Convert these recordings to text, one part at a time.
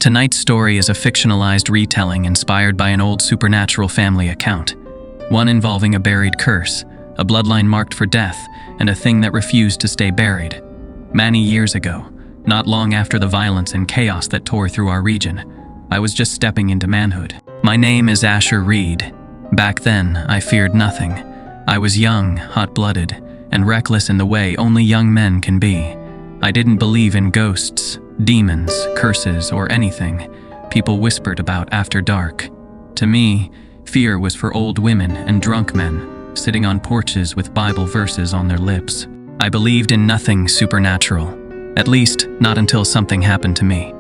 Tonight's story is a fictionalized retelling inspired by an old supernatural family account, one involving a buried curse, a bloodline marked for death, and a thing that refused to stay buried. Many years ago, not long after the violence and chaos that tore through our region, I was just stepping into manhood. My name is Asher Reed. Back then, I feared nothing. I was young, hot-blooded, and reckless in the way only young men can be. I didn't believe in ghosts, demons, curses, or anything people whispered about after dark. To me, fear was for old women and drunk men, sitting on porches with Bible verses on their lips. I believed in nothing supernatural, at least not until something happened to me.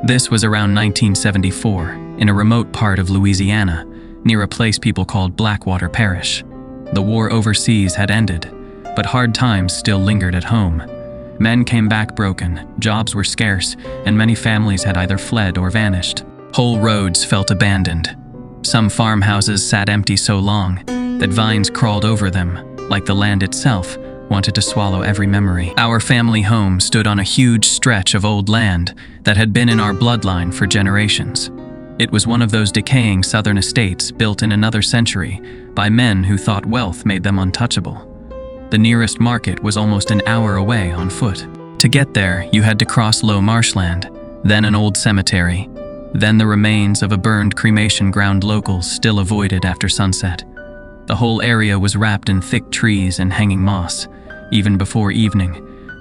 This was around 1974, in a remote part of Louisiana, near a place people called Blackwater Parish. The war overseas had ended, but hard times still lingered at home. Men came back broken, jobs were scarce, and many families had either fled or vanished. Whole roads felt abandoned. Some farmhouses sat empty so long that vines crawled over them, like the land itself wanted to swallow every memory. Our family home stood on a huge stretch of old land that had been in our bloodline for generations. It was one of those decaying southern estates built in another century by men who thought wealth made them untouchable. The nearest market was almost an hour away on foot. To get there, you had to cross low marshland, then an old cemetery, then the remains of a burned cremation ground locals still avoided after sunset. The whole area was wrapped in thick trees and hanging moss. Even before evening,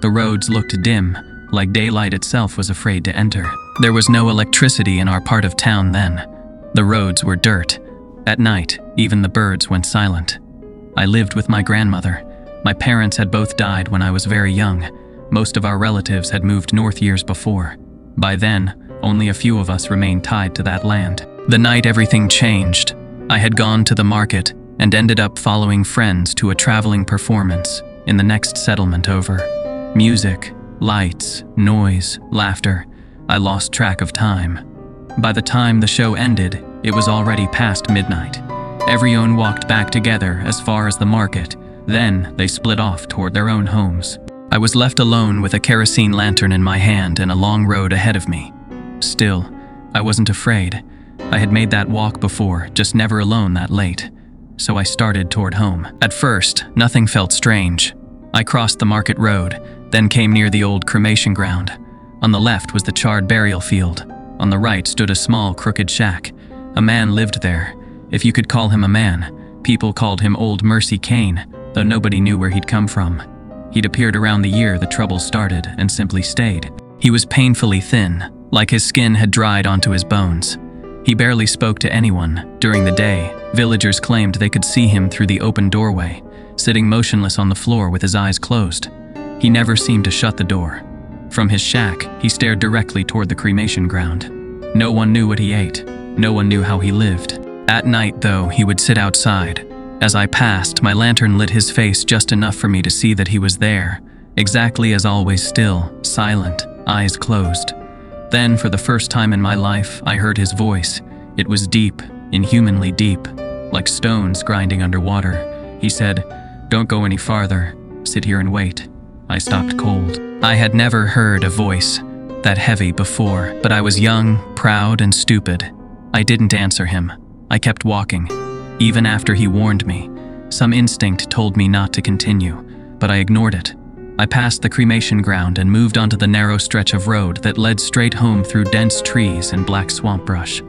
the roads looked dim, like daylight itself was afraid to enter. There was no electricity in our part of town then. The roads were dirt. At night, even the birds went silent. I lived with my grandmother. My parents had both died when I was very young. Most of our relatives had moved north years before. By then, only a few of us remained tied to that land. The night everything changed. I had gone to the market and ended up following friends to a traveling performance in the next settlement over. Music, lights, noise, laughter. I lost track of time. By the time the show ended, it was already past midnight. Everyone walked back together as far as the market. Then they split off toward their own homes. I was left alone with a kerosene lantern in my hand and a long road ahead of me. Still, I wasn't afraid. I had made that walk before, just never alone that late. So I started toward home. At first, nothing felt strange. I crossed the market road, then came near the old cremation ground. On the left was the charred burial field. On the right stood a small, crooked shack. A man lived there. If you could call him a man, people called him Old Mercy Kane, though nobody knew where he'd come from. He'd appeared around the year the trouble started and simply stayed. He was painfully thin, like his skin had dried onto his bones. He barely spoke to anyone. During the day, villagers claimed they could see him through the open doorway, sitting motionless on the floor with his eyes closed. He never seemed to shut the door. From his shack, he stared directly toward the cremation ground. No one knew what he ate. No one knew how he lived. At night, though, he would sit outside. As I passed, my lantern lit his face just enough for me to see that he was there, exactly as always, still, silent, eyes closed. Then, for the first time in my life, I heard his voice. It was deep, inhumanly deep, like stones grinding underwater. He said, "Don't go any farther. Sit here and wait." I stopped cold. I had never heard a voice that heavy before, but I was young, proud, and stupid. I didn't answer him. I kept walking. Even after he warned me, some instinct told me not to continue, but I ignored it. I passed the cremation ground and moved onto the narrow stretch of road that led straight home through dense trees and black swamp brush.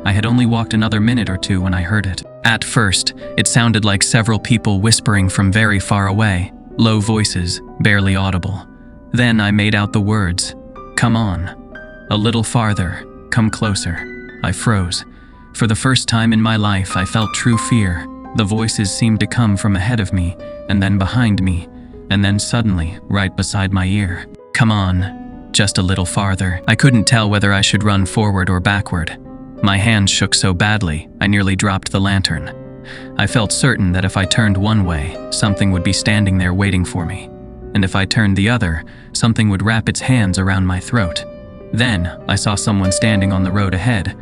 I had only walked another minute or two when I heard it. At first, it sounded like several people whispering from very far away, low voices, barely audible. Then I made out the words, "Come on." A little farther, "Come closer." I froze. For the first time in my life, I felt true fear. The voices seemed to come from ahead of me, and then behind me, and then suddenly, right beside my ear. "Come on." Just a little farther. I couldn't tell whether I should run forward or backward. My hands shook so badly, I nearly dropped the lantern. I felt certain that if I turned one way, something would be standing there waiting for me. And if I turned the other, something would wrap its hands around my throat. Then, I saw someone standing on the road ahead.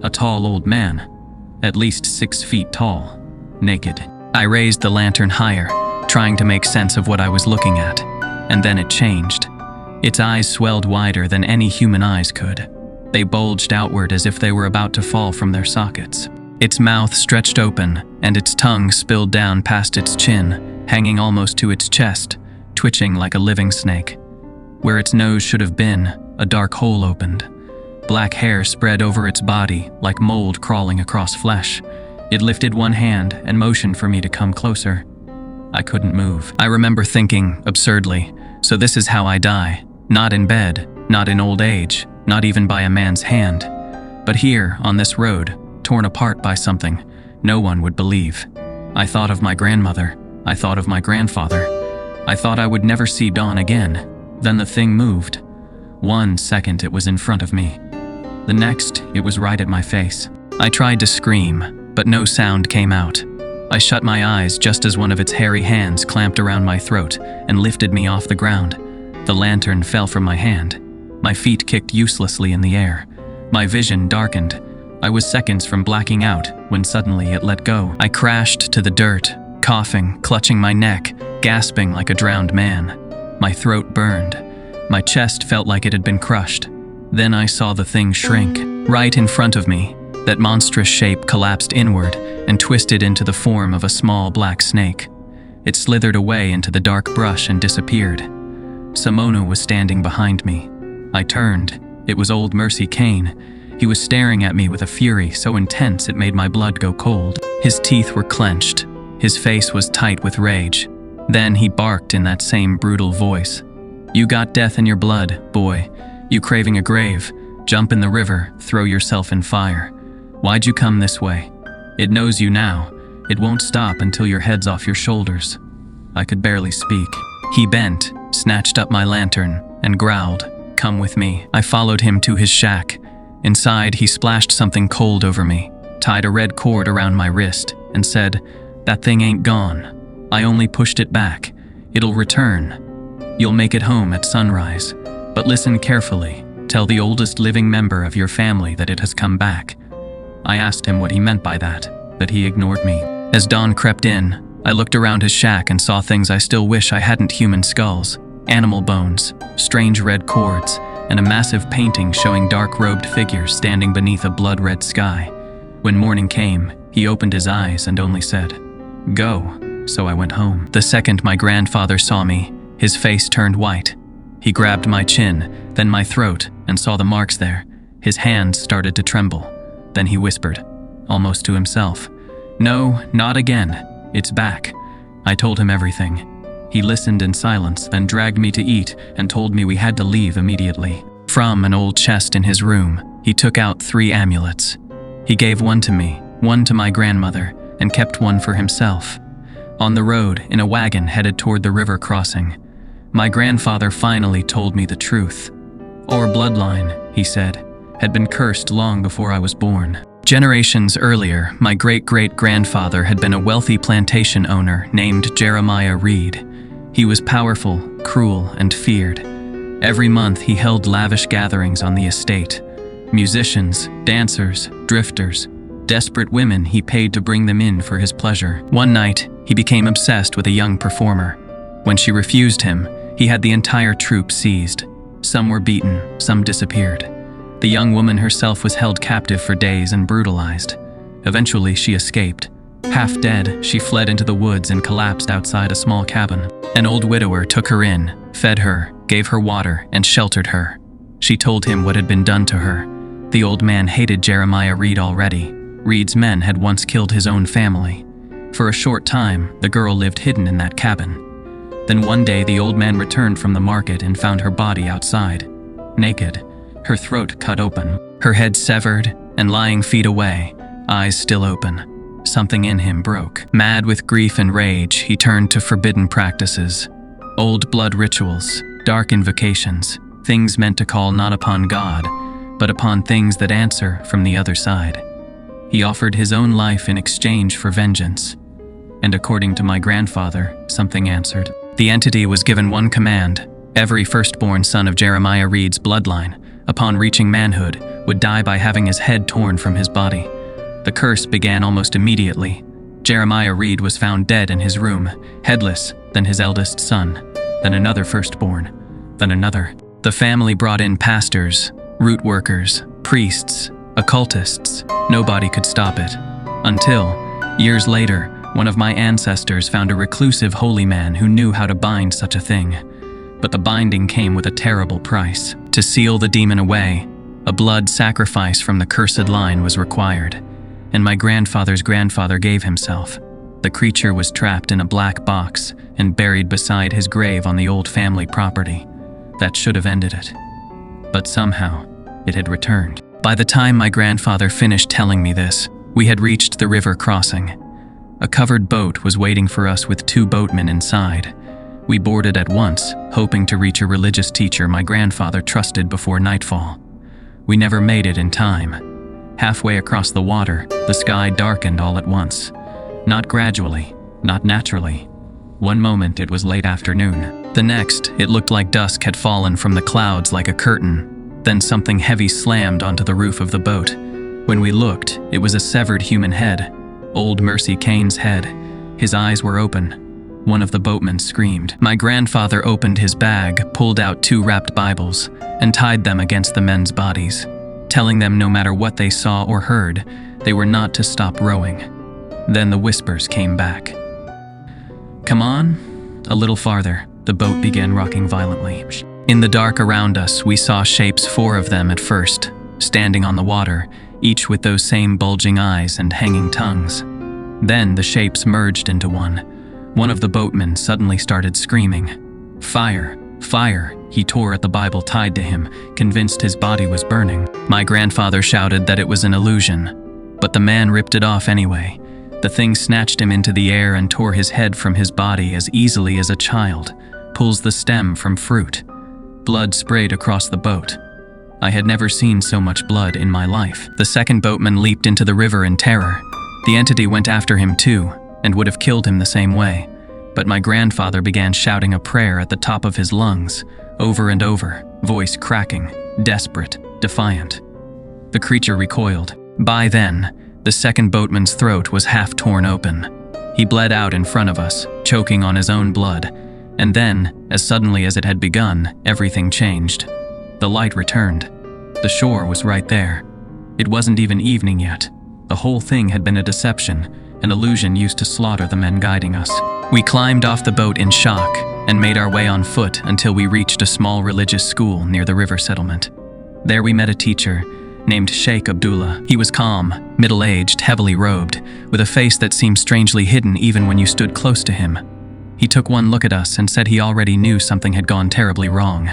A tall old man, at least 6 feet tall, naked. I raised the lantern higher, trying to make sense of what I was looking at, and then it changed. Its eyes swelled wider than any human eyes could. They bulged outward as if they were about to fall from their sockets. Its mouth stretched open, and its tongue spilled down past its chin, hanging almost to its chest, twitching like a living snake. Where its nose should have been, a dark hole opened. Black hair spread over its body like mold crawling across flesh. It lifted one hand and motioned for me to come closer. I couldn't move. I remember thinking, absurdly, so this is how I die. Not in bed, not in old age, not even by a man's hand. But here, on this road, torn apart by something no one would believe. I thought of my grandmother. I thought of my grandfather. I thought I would never see dawn again. Then the thing moved. 1 second it was in front of me. The next, it was right at my face. I tried to scream, but no sound came out. I shut my eyes just as one of its hairy hands clamped around my throat and lifted me off the ground. The lantern fell from my hand. My feet kicked uselessly in the air. My vision darkened. I was seconds from blacking out when suddenly it let go. I crashed to the dirt, coughing, clutching my neck, gasping like a drowned man. My throat burned. My chest felt like it had been crushed. Then I saw the thing shrink. Right in front of me, that monstrous shape collapsed inward and twisted into the form of a small black snake. It slithered away into the dark brush and disappeared. Simona was standing behind me. I turned. It was old Mercy Kane. He was staring at me with a fury so intense it made my blood go cold. His teeth were clenched. His face was tight with rage. Then he barked in that same brutal voice. "You got death in your blood, boy. You craving a grave. Jump in the river, throw yourself in fire. Why'd you come this way? It knows you now. It won't stop until your head's off your shoulders." I could barely speak. He bent, snatched up my lantern, and growled, "Come with me." I followed him to his shack. Inside, he splashed something cold over me, tied a red cord around my wrist, and said, "That thing ain't gone. I only pushed it back. It'll return. You'll make it home at sunrise. But listen carefully. Tell the oldest living member of your family that it has come back." I asked him what he meant by that, but he ignored me. As dawn crept in, I looked around his shack and saw things I still wish I hadn't: human skulls, animal bones, strange red cords, and a massive painting showing dark-robed figures standing beneath a blood-red sky. When morning came, he opened his eyes and only said, "Go," so I went home. The second my grandfather saw me, his face turned white. He grabbed my chin, then my throat, and saw the marks there. His hands started to tremble. Then he whispered, almost to himself, "No, not again. It's back." I told him everything. He listened in silence, then dragged me to eat and told me we had to leave immediately. From an old chest in his room, he took out 3 amulets. He gave one to me, one to my grandmother, and kept one for himself. On the road, in a wagon headed toward the river crossing, my grandfather finally told me the truth. Our bloodline, he said, had been cursed long before I was born. Generations earlier, my great-great-grandfather had been a wealthy plantation owner named Jeremiah Reed. He was powerful, cruel, and feared. Every month he held lavish gatherings on the estate. Musicians, dancers, drifters, desperate women he paid to bring them in for his pleasure. One night, he became obsessed with a young performer. When she refused him, he had the entire troupe seized. Some were beaten, some disappeared. The young woman herself was held captive for days and brutalized. Eventually, she escaped. Half dead, she fled into the woods and collapsed outside a small cabin. An old widower took her in, fed her, gave her water, and sheltered her. She told him what had been done to her. The old man hated Jeremiah Reed already. Reed's men had once killed his own family. For a short time, the girl lived hidden in that cabin. Then one day the old man returned from the market and found her body outside, naked, her throat cut open, her head severed, and lying feet away, eyes still open. Something in him broke. Mad with grief and rage, he turned to forbidden practices. Old blood rituals, dark invocations, things meant to call not upon God, but upon things that answer from the other side. He offered his own life in exchange for vengeance. And according to my grandfather, something answered. The entity was given one command: every firstborn son of Jeremiah Reed's bloodline, upon reaching manhood, would die by having his head torn from his body. The curse began almost immediately. Jeremiah Reed was found dead in his room, headless, then his eldest son, then another firstborn, then another. The family brought in pastors, root workers, Priests, occultists, nobody could stop it. Until, years later, one of my ancestors found a reclusive holy man who knew how to bind such a thing. But the binding came with a terrible price. To seal the demon away, a blood sacrifice from the cursed line was required, and my grandfather's grandfather gave himself. The creature was trapped in a black box and buried beside his grave on the old family property. That should have ended it. But somehow, it had returned. By the time my grandfather finished telling me this, we had reached the river crossing. A covered boat was waiting for us with 2 boatmen inside. We boarded at once, hoping to reach a religious teacher my grandfather trusted before nightfall. We never made it in time. Halfway across the water, the sky darkened all at once. Not gradually, not naturally. One moment it was late afternoon. The next, it looked like dusk had fallen from the clouds like a curtain. Then something heavy slammed onto the roof of the boat. When we looked, it was a severed human head. Old Mercy Kane's head. His eyes were open. One of the boatmen screamed. My grandfather opened his bag, pulled out 2 wrapped Bibles, and tied them against the men's bodies, telling them no matter what they saw or heard, they were not to stop rowing. Then the whispers came back. Come on. A little farther, the boat began rocking violently. In the dark around us, we saw shapes, 4 of them at first, standing on the water, each with those same bulging eyes and hanging tongues. Then the shapes merged into one. One of the boatmen suddenly started screaming. Fire! Fire! He tore at the Bible tied to him, convinced his body was burning. My grandfather shouted that it was an illusion, but the man ripped it off anyway. The thing snatched him into the air and tore his head from his body as easily as a child pulls the stem from fruit. Blood sprayed across the boat. I had never seen so much blood in my life. The second boatman leaped into the river in terror. The entity went after him too, and would have killed him the same way. But my grandfather began shouting a prayer at the top of his lungs, over and over, voice cracking, desperate, defiant. The creature recoiled. By then, the second boatman's throat was half torn open. He bled out in front of us, choking on his own blood. And then, as suddenly as it had begun, everything changed. The light returned. The shore was right there. It wasn't even evening yet. The whole thing had been a deception, an illusion used to slaughter the men guiding us. We climbed off the boat in shock and made our way on foot until we reached a small religious school near the river settlement. There we met a teacher named Sheikh Abdullah. He was calm, middle-aged, heavily robed, with a face that seemed strangely hidden even when you stood close to him. He took one look at us and said he already knew something had gone terribly wrong.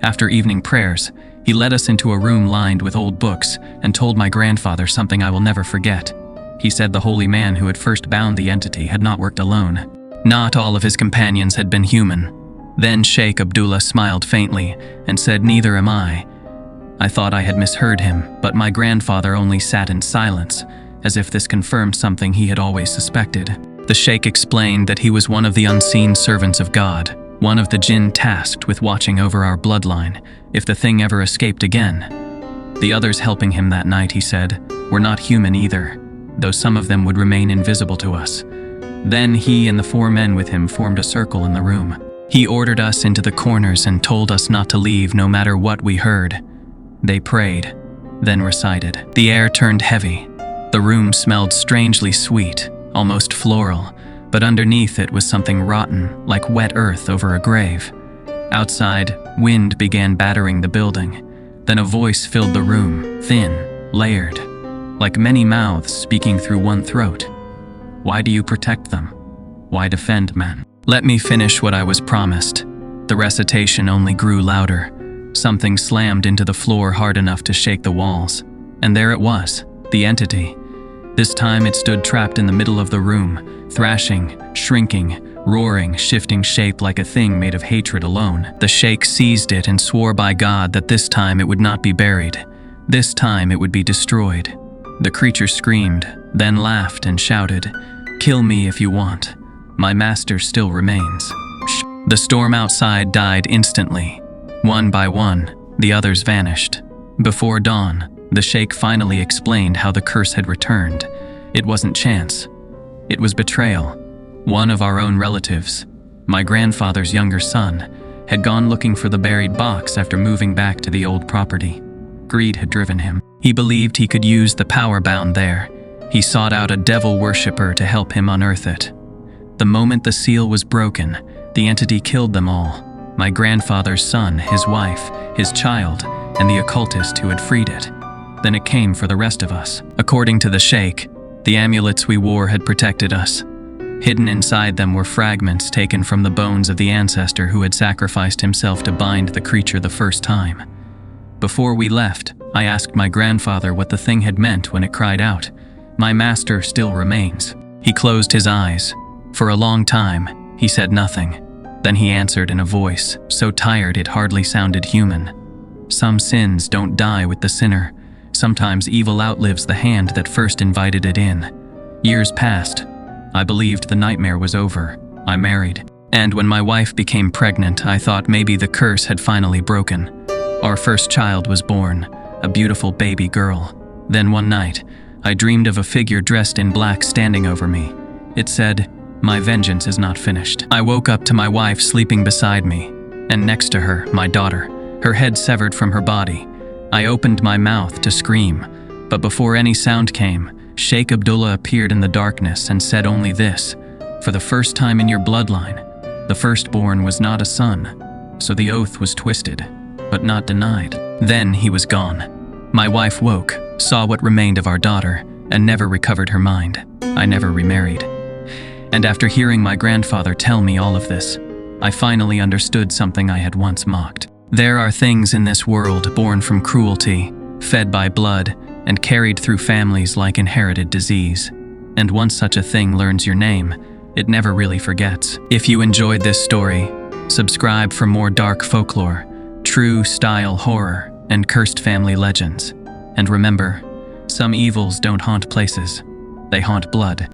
After evening prayers, he led us into a room lined with old books and told my grandfather something I will never forget. He said the holy man who had first bound the entity had not worked alone. Not all of his companions had been human. Then Sheikh Abdullah smiled faintly and said, "Neither am I." I thought I had misheard him, but my grandfather only sat in silence, as if this confirmed something he had always suspected. The Sheikh explained that he was one of the unseen servants of God, one of the jinn tasked with watching over our bloodline, if the thing ever escaped again. The others helping him that night, he said, were not human either, though some of them would remain invisible to us. Then he and the 4 men with him formed a circle in the room. He ordered us into the corners and told us not to leave no matter what we heard. They prayed, then recited. The air turned heavy. The room smelled strangely sweet, almost floral, but underneath it was something rotten, like wet earth over a grave. Outside, wind began battering the building. Then a voice filled the room, thin, layered, like many mouths speaking through one throat. Why do you protect them? Why defend men? Let me finish what I was promised. The recitation only grew louder. Something slammed into the floor hard enough to shake the walls. And there it was, the entity. This time it stood trapped in the middle of the room, thrashing, shrinking, roaring, shifting shape like a thing made of hatred alone. The sheikh seized it and swore by God that this time it would not be buried. This time it would be destroyed. The creature screamed, then laughed and shouted, "Kill me if you want. My master still remains." The storm outside died instantly. One by one, the others vanished. Before dawn, the sheikh finally explained how the curse had returned. It wasn't chance. It was betrayal. One of our own relatives, my grandfather's younger son, had gone looking for the buried box after moving back to the old property. Greed had driven him. He believed he could use the power bound there. He sought out a devil worshipper to help him unearth it. The moment the seal was broken, the entity killed them all. My grandfather's son, his wife, his child, and the occultist who had freed it. Then it came for the rest of us. According to the sheikh, the amulets we wore had protected us. Hidden inside them were fragments taken from the bones of the ancestor who had sacrificed himself to bind the creature the first time. Before we left, I asked my grandfather what the thing had meant when it cried out. My master still remains. He closed his eyes. For a long time, he said nothing. Then he answered in a voice so tired it hardly sounded human. Some sins don't die with the sinner. Sometimes evil outlives the hand that first invited it in. Years passed. I believed the nightmare was over. I married. And when my wife became pregnant, I thought maybe the curse had finally broken. Our first child was born, a beautiful baby girl. Then one night, I dreamed of a figure dressed in black standing over me. It said, "My vengeance is not finished." I woke up to my wife sleeping beside me, and next to her, my daughter, her head severed from her body. I opened my mouth to scream, but before any sound came, Sheikh Abdullah appeared in the darkness and said only this: "For the first time in your bloodline, the firstborn was not a son." So the oath was twisted, but not denied. Then he was gone. My wife woke, saw what remained of our daughter, and never recovered her mind. I never remarried. And after hearing my grandfather tell me all of this, I finally understood something I had once mocked. There are things in this world born from cruelty, fed by blood, and carried through families like inherited disease. And once such a thing learns your name, it never really forgets. If you enjoyed this story, subscribe for more dark folklore, true style horror, and cursed family legends. And remember, some evils don't haunt places, they haunt blood.